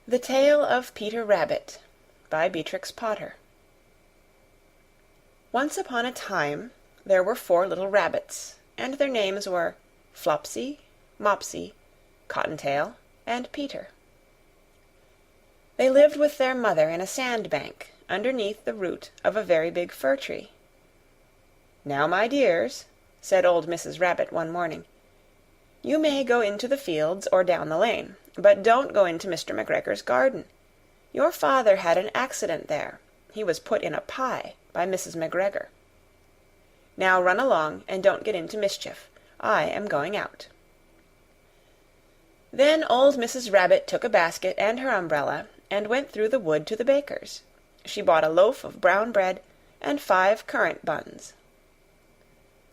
The Tale of Peter Rabbit by Beatrix Potter. Once upon a time there were 4 little rabbits, and their names were Flopsy, Mopsy, Cottontail, and Peter. They lived with their mother in a sandbank underneath the root of a very big fir tree. "Now, my dears," said old Mrs. Rabbit one morning, "you may go into the fields or down the lane, but don't go into Mr. McGregor's garden. Your father had an accident there. He was put in a pie by Mrs. McGregor. Now run along and don't get into mischief. I am going out." Then old Mrs. Rabbit took a basket and her umbrella and went through the wood to the baker's. She bought a loaf of brown bread and 5 currant buns.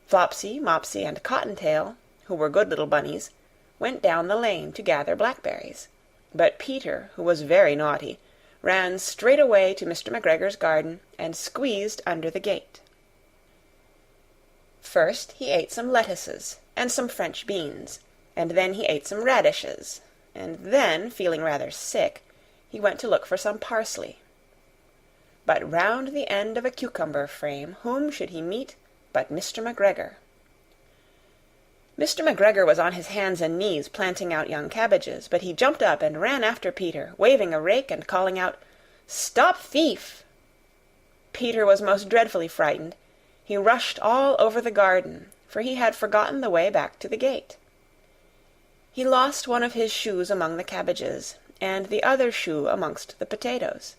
Flopsy, Mopsy, and Cottontail, who were good little bunnies, went down the lane to gather blackberries. But Peter, who was very naughty, ran straight away to Mr. McGregor's garden and squeezed under the gate. First he ate some lettuces and some French beans, and then he ate some radishes, and then, feeling rather sick, he went to look for some parsley. But round the end of a cucumber frame whom should he meet but Mr. McGregor. Mr. McGregor was on his hands and knees planting out young cabbages, but he jumped up and ran after Peter, waving a rake and calling out, "Stop thief!" Peter was most dreadfully frightened. He rushed all over the garden, for he had forgotten the way back to the gate. He lost one of his shoes among the cabbages, and the other shoe amongst the potatoes.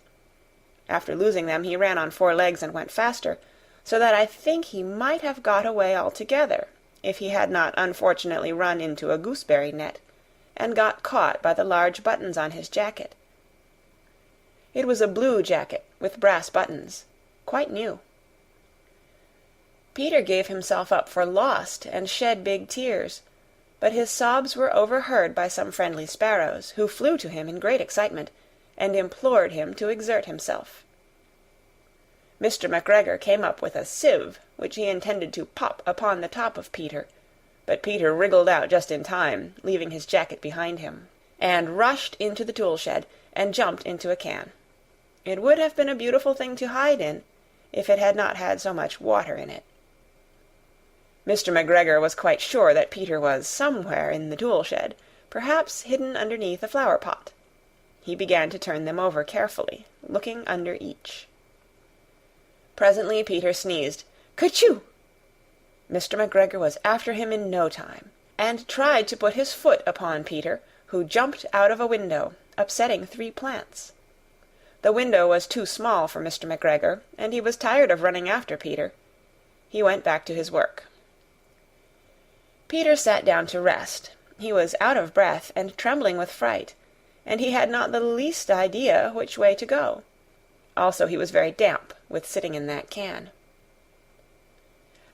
After losing them, he ran on 4 legs and went faster, so that I think he might have got away altogether, if he had not unfortunately run into a gooseberry net, and got caught by the large buttons on his jacket. It was a blue jacket with brass buttons, quite new. Peter gave himself up for lost and shed big tears, but his sobs were overheard by some friendly sparrows, who flew to him in great excitement, and implored him to exert himself. Mr. McGregor came up with a sieve, which he intended to pop upon the top of Peter, but Peter wriggled out just in time, leaving his jacket behind him, and rushed into the tool-shed and jumped into a can. It would have been a beautiful thing to hide in, if it had not had so much water in it. Mr. McGregor was quite sure that Peter was somewhere in the tool-shed, perhaps hidden underneath a flower-pot. He began to turn them over carefully, looking under each. Presently Peter sneezed, "Kerchoo!" Mr. McGregor was after him in no time, and tried to put his foot upon Peter, who jumped out of a window, upsetting 3 plants. The window was too small for Mr. McGregor, and he was tired of running after Peter. He went back to his work. Peter sat down to rest. He was out of breath and trembling with fright, and he had not the least idea which way to go. Also he was very damp with sitting in that can.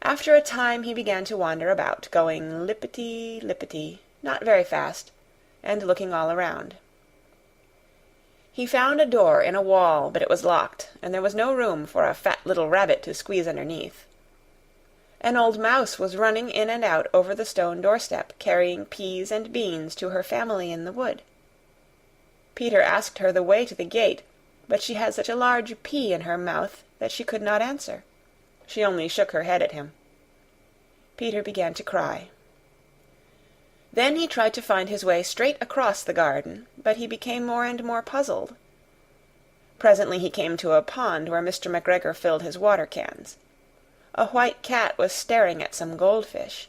After a time he began to wander about, going lippity-lippity, not very fast, and looking all around. He found a door in a wall, but it was locked, and there was no room for a fat little rabbit to squeeze underneath. An old mouse was running in and out over the stone doorstep, carrying peas and beans to her family in the wood. Peter asked her the way to the gate, but she had such a large pea in her mouth that she could not answer. She only shook her head at him. Peter began to cry. Then he tried to find his way straight across the garden, but he became more and more puzzled. Presently he came to a pond where Mr. McGregor filled his water cans. A white cat was staring at some goldfish.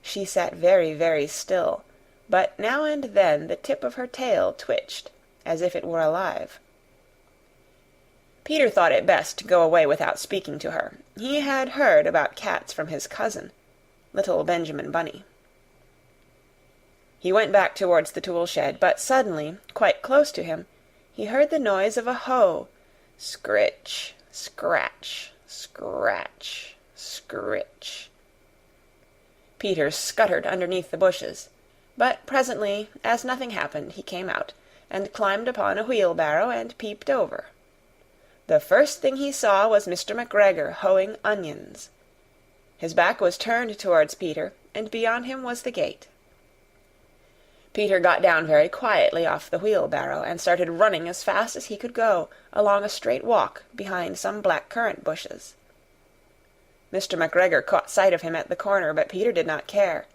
She sat very, very still, but now and then the tip of her tail twitched, as if it were alive. Peter thought it best to go away without speaking to her. He had heard about cats from his cousin, little Benjamin Bunny. He went back towards the tool-shed, but suddenly, quite close to him, he heard the noise of a hoe. Scritch, scratch, scratch, scritch. Peter scuttered underneath the bushes, but presently, as nothing happened, he came out, and climbed upon a wheelbarrow and peeped over. The first thing he saw was Mr. McGregor hoeing onions. His back was turned towards Peter, and beyond him was the gate. Peter got down very quietly off the wheelbarrow and started running as fast as he could go, along a straight walk behind some black currant bushes. Mr. McGregor caught sight of him at the corner, but Peter did not care.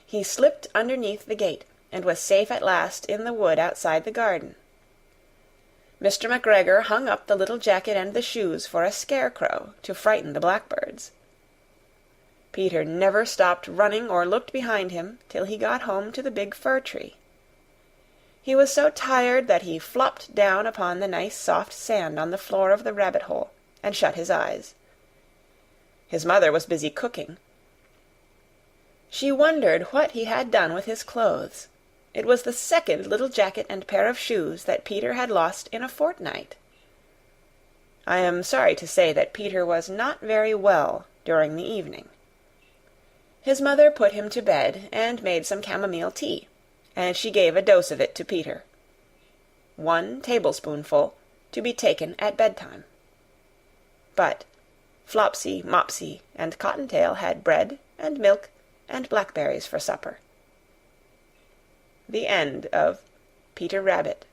He slipped underneath the gate, and was safe at last in the wood outside the garden. Mr. McGregor hung up the little jacket and the shoes for a scarecrow to frighten the blackbirds. Peter never stopped running or looked behind him till he got home to the big fir tree. He was so tired that he flopped down upon the nice soft sand on the floor of the rabbit-hole and shut his eyes. His mother was busy cooking. She wondered what he had done with his clothes. It was the second little jacket and pair of shoes that Peter had lost in a fortnight. I am sorry to say that Peter was not very well during the evening. His mother put him to bed and made some chamomile tea, and she gave a dose of it to Peter. 1 tablespoonful, to be taken at bedtime. But Flopsy, Mopsy, and Cottontail had bread and milk and blackberries for supper. The end of Peter Rabbit.